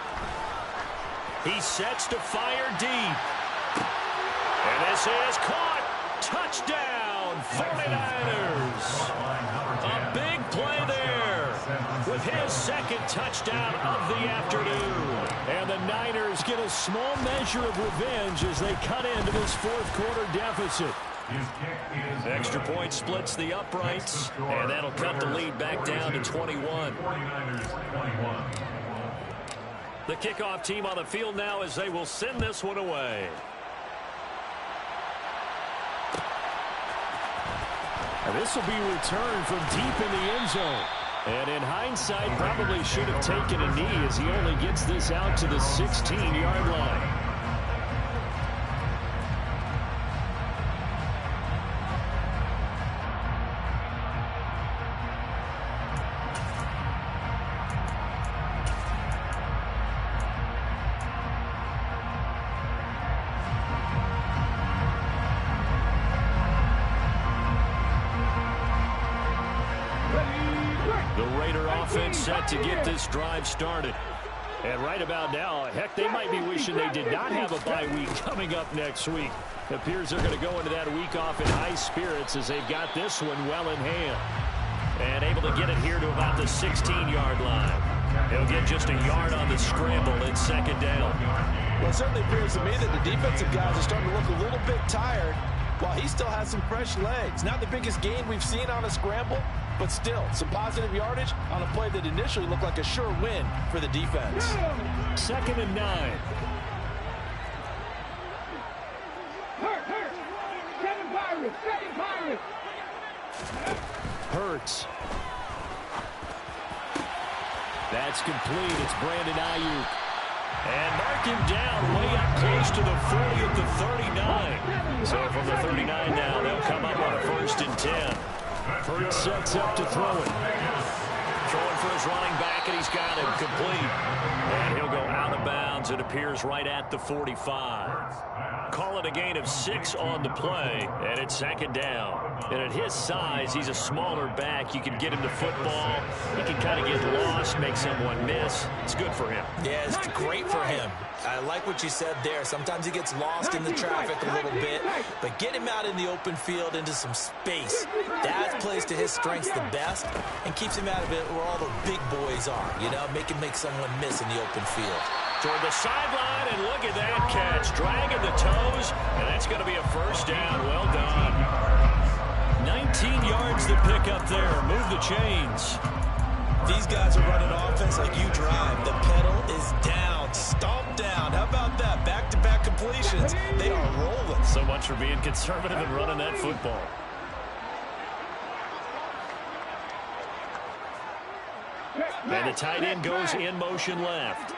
He sets to fire deep. And this is caught. Touchdown, 49ers. A big play there with his 2nd touchdown of the afternoon. And the Niners get a small measure of revenge as they cut into this fourth quarter deficit. Extra point splits the uprights, and that'll cut the lead back down to 21. The kickoff team on the field now as they will send this one away. And this will be returned from deep in the end zone. And in hindsight, probably should have taken a knee as he only gets this out to the 16-yard line. Set to get this drive started. And right about now, heck, they might be wishing they did not have a bye week coming up next week. It appears they're going to go into that week off in high spirits as they've got this one well in hand. And able to get it here to about the 16-yard line. He'll get just a yard on the scramble at second down. Well, it certainly appears to me that the defensive guys are starting to look a little bit tired while he still has some fresh legs. Not the biggest gain we've seen on a scramble, but still, some positive yardage on a play that initially looked like a sure win for the defense. 2nd and 9. Hurts. That's complete. It's Brandon Ayuk. And mark him down way up close to the 40 at the 39. So from the 39 now, they'll come up on a 1st and 10. Hurts sets up to throw it. Throwing for his running back, and he's got him complete. And he'll go out of bounds. It appears right at the 45. Call it a gain of 6 on the play, and it's 2nd down. And at his size, he's a smaller back. You can get him to football. He can kind of get lost, make someone miss. It's good for him. Yeah, it's great for him. I like what you said there. Sometimes he gets lost in the traffic a little bit, but get him out in the open field into some space. That plays to his strengths the best and keeps him out of it where all the big boys are, you know, make someone miss in the open field. Toward the sideline, and look at that catch. Dragging the toes, and that's going to be a 1st down. Well done. 19 yards to pick up there. Move the chains. These guys are running offense like you drive. The pedal is down, stomp down. How about that? Back-to-back completions. They are rolling. So much for being conservative and running that football. And the tight end goes in motion left.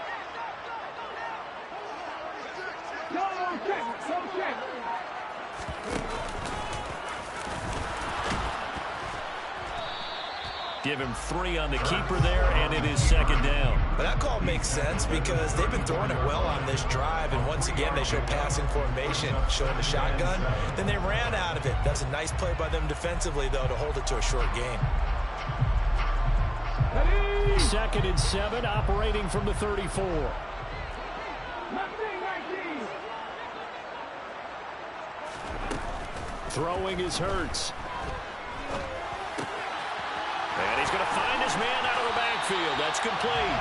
Give him 3 on the keeper there, and it is 2nd down. But that call makes sense because they've been throwing it well on this drive, and once again they show passing formation, showing the shotgun. Then they ran out of it. That's a nice play by them defensively, though, to hold it to a short gain. 2nd and 7, operating from the 34. Throwing is Hurts. And he's going to find his man out of the backfield. That's complete.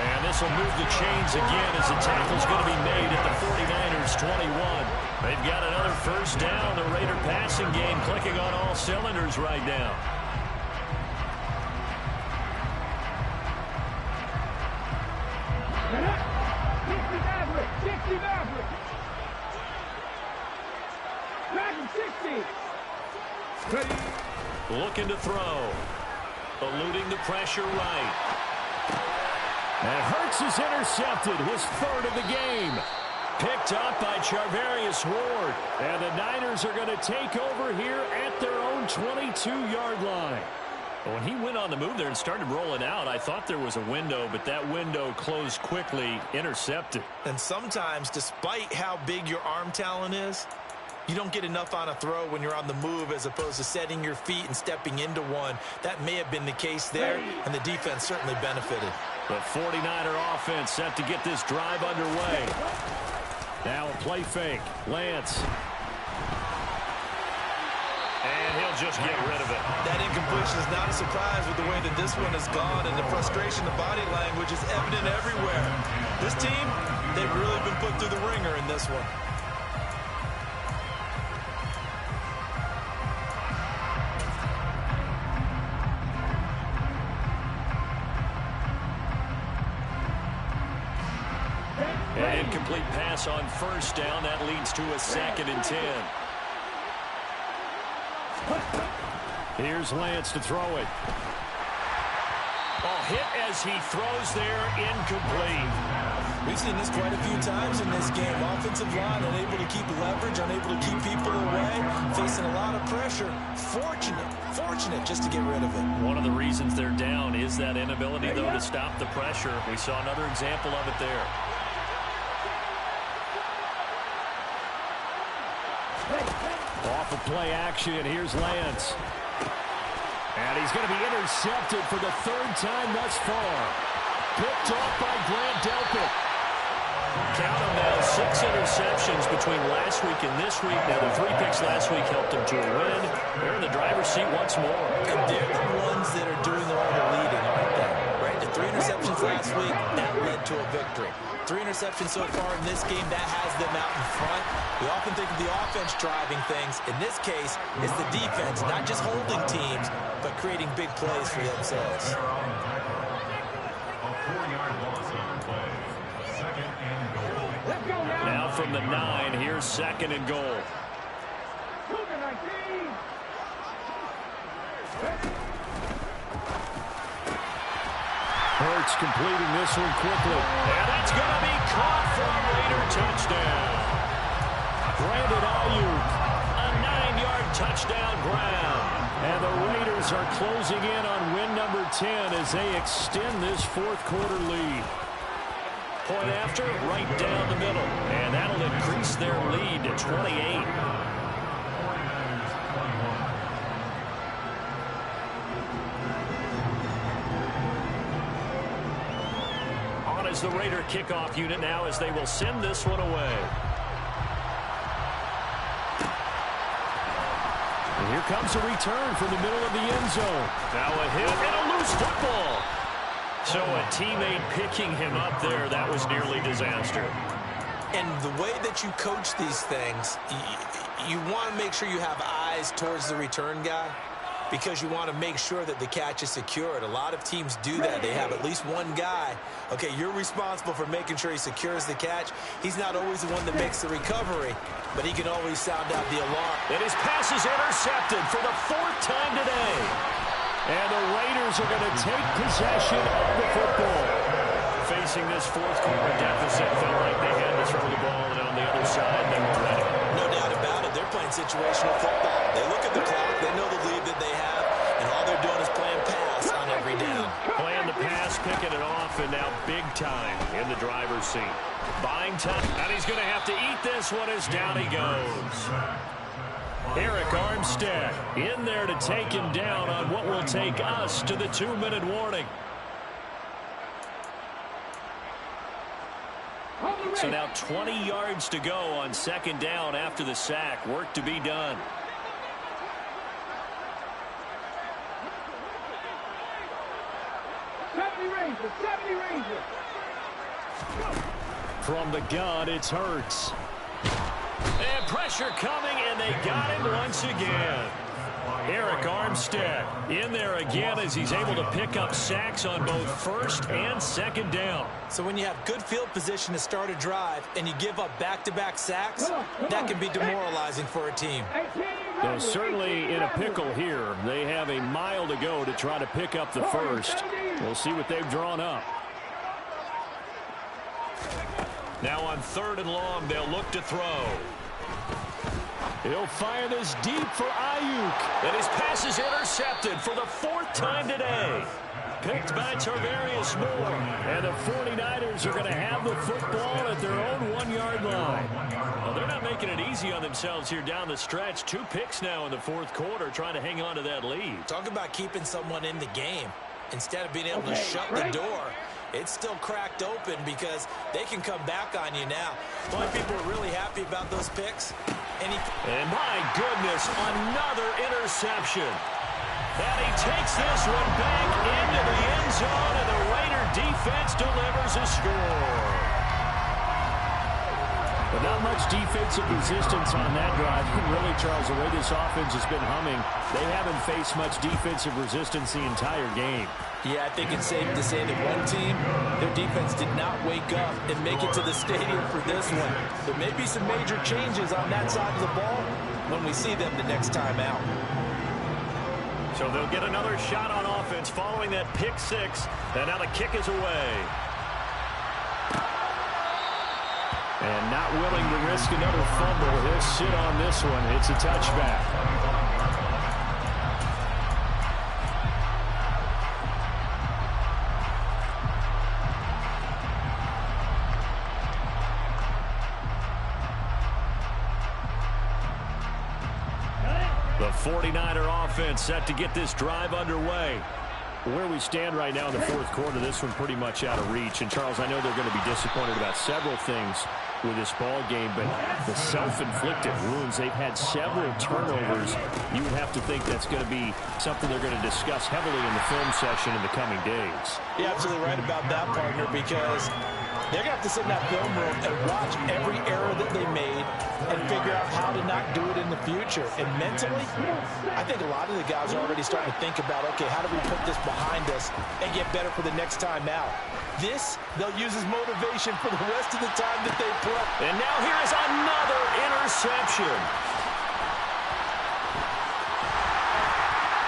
And this will move the chains again as the tackle's going to be made at the 49ers 21. They've got another 1st down. The Raider passing game clicking on all cylinders right now. Looking to throw. Eluding the pressure right. And Hurts is intercepted, his 3rd of the game. Picked up by Charvarius Ward. And the Niners are going to take over here at their own 22-yard line. When he went on the move there and started rolling out, I thought there was a window, but that window closed quickly, intercepted. And sometimes, despite how big your arm talent is, you don't get enough on a throw when you're on the move as opposed to setting your feet and stepping into one. That may have been the case there, and the defense certainly benefited. The 49er offense set to get this drive underway. Now a play fake. Lance. And he'll they'll just get rid of it. That incompletion is not a surprise with the way that this one has gone, and the frustration, the body language is evident everywhere. This team, they've really been put through the ringer in this one. An incomplete pass on first down. That leads to a 2nd and 10. Here's Lance to throw it. Oh, hit as he throws there, incomplete. We've seen this quite a few times in this game. Offensive line unable to keep leverage, unable to keep people away, facing a lot of pressure. Fortunate just to get rid of it. One of the reasons they're down is that inability, though, to stop the pressure. We saw another example of it there. Off of play action, here's Lance. And he's going to be intercepted for the 3rd time thus far. Picked off by Grant Delpit. Count them now, 6 interceptions between last week and this week. Now, the 3 picks last week helped them to a win. They're in the driver's seat once more. And they're the ones that are doing all the leading, aren't they? Right? The 3 interceptions last week, that led to a victory. 3 interceptions so far in this game, that has them out in front. We often think of the offense driving things. In this case, it's the defense, not just holding teams, but creating big plays for themselves. Now from the 9, here's 2nd and goal. Hurts completing this one quickly. And that's going to be caught for a Raider touchdown. Brandon Ayuk. A 9-yard touchdown grab. And the Raiders are closing in on win number 10 as they extend this 4th quarter lead. Point after, right down the middle. And that'll increase their lead to 28. On is the Raider kickoff unit now as they will send this one away. And here comes a return from the middle of the end zone. Now a hit and a loose football. So a teammate picking him up there, that was nearly disaster. And the way that you coach these things, you want to make sure you have eyes towards the return guy because you want to make sure that the catch is secured. A lot of teams do that. They have at least one guy. Okay, you're responsible for making sure he secures the catch. He's not always the one that makes the recovery, but he can always sound out the alarm. And his pass is intercepted for the 4th time today. And the Raiders are going to take possession of the football. Facing this 4th quarter deficit, felt like they had to throw the ball, and on the other side, they were ready. No doubt about it. They're playing situational football. They look at the clock. They know the lead that they have, and all they're doing is playing pass on every down. Playing the pass, picking it off, and now big time in the driver's seat. Buying time, and he's going to have to eat this one as down he goes. Arik Armstead in there to take him down on what will take us to the 2-minute warning. So now 20 yards to go on 2nd down after the sack. Work to be done. From the gun, it's Hurts. And pressure coming, and they got him once again. Arik Armstead in there again as he's able to pick up sacks on both 1st and 2nd down. So when you have good field position to start a drive and you give up back-to-back sacks, that can be demoralizing for a team. They're certainly in a pickle here. They have a mile to go to try to pick up the 1st. We'll see what they've drawn up. Now on 3rd and long, they'll look to throw. He'll fire this deep for Ayuk. And his pass is intercepted for the 4th time today. Picked by Tarvarius Moore. And the 49ers are going to have the football at their own 1-yard line. Well, they're not making it easy on themselves here down the stretch. 2 picks now in the 4th quarter trying to hang on to that lead. Talk about keeping someone in the game. Instead of being able to shut the door, it's still cracked open because they can come back on you now. The only people who are really happy about those picks. And my goodness, another interception. And he takes this one back into the end zone, and the Raider defense delivers a score. But not much defensive resistance on that drive. Really, Charles, the way this offense has been humming, they haven't faced much defensive resistance the entire game. Yeah, I think it's safe to say that one team, their defense did not wake up and make it to the stadium for this one. There may be some major changes on that side of the ball when we see them the next time out. So they'll get another shot on offense following that pick six, and now the kick is away. And not willing to risk another fumble. He'll sit on this one. It's a touchback. The 49er offense set to get this drive underway. Where we stand right now in the fourth quarter, this one pretty much out of reach. And, Charles, I know they're going to be disappointed about several things with this ball game, but the self-inflicted wounds, they've had several turnovers. You would have to think that's going to be something they're going to discuss heavily in the film session in the coming days. You're absolutely right about that, partner, because they're going to have to sit in that film room and watch every error that they made and figure out how to not do it in the future. And mentally, I think a lot of the guys are already starting to think about, okay, how do we put this behind us and get better for the next time out? This, they'll use as motivation for the rest of the time that they play. And now here is another interception.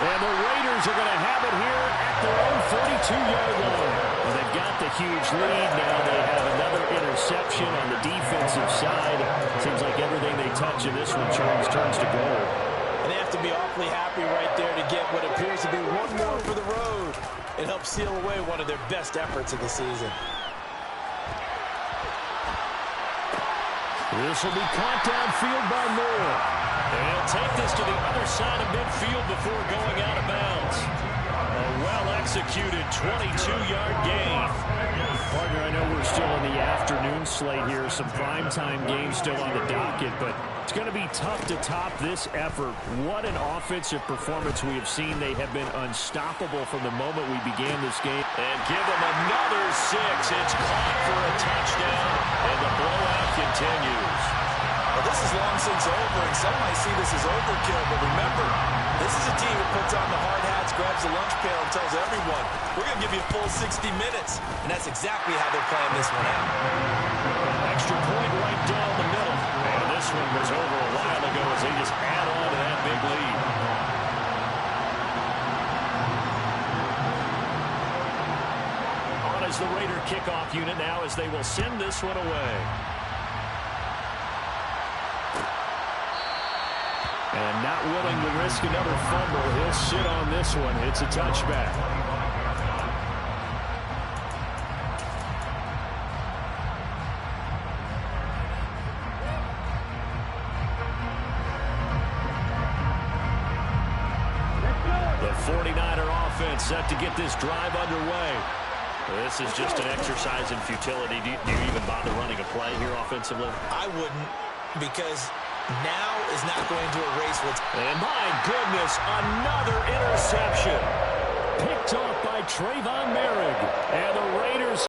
And the Raiders are going to have it here at their own 42-yard line. And they've got the huge lead now. They have another interception on the defensive side. Seems like everything they touch in this one, Charles, turns to gold. And they have to be awfully happy right there to get what appears to be one more for the road and help seal away one of their best efforts of the season. This will be caught downfield by Moore. And he'll take this to the other side of midfield before going out of bounds. A well-executed 22-yard gain. Partner, I know we're still in the afternoon slate here. Some primetime games still on the docket, but it's going to be tough to top this effort. What an offensive performance we have seen. They have been unstoppable from the moment we began this game. And give them another 6. It's caught for a touchdown, and the blowout continues. Well, this is long since over, and some might see this as overkill, but remember, this is a team that puts on the hard hats, grabs the lunch pail, and tells everyone, we're going to give you a full 60 minutes, and that's exactly how they're playing this one out. Extra point right down the middle. And this one was over a while ago as they just add on to that big lead. On is the Raider kickoff unit now as they will send this one away. And not willing to risk another fumble. He'll sit on this one. It's a touchback. The 49er offense set to get this drive underway. This is just an exercise in futility. Do you even bother running a play here offensively? I wouldn't, because now is not going to erase what's... And my goodness, another interception. Picked off by Trayvon Merrick. And the Raiders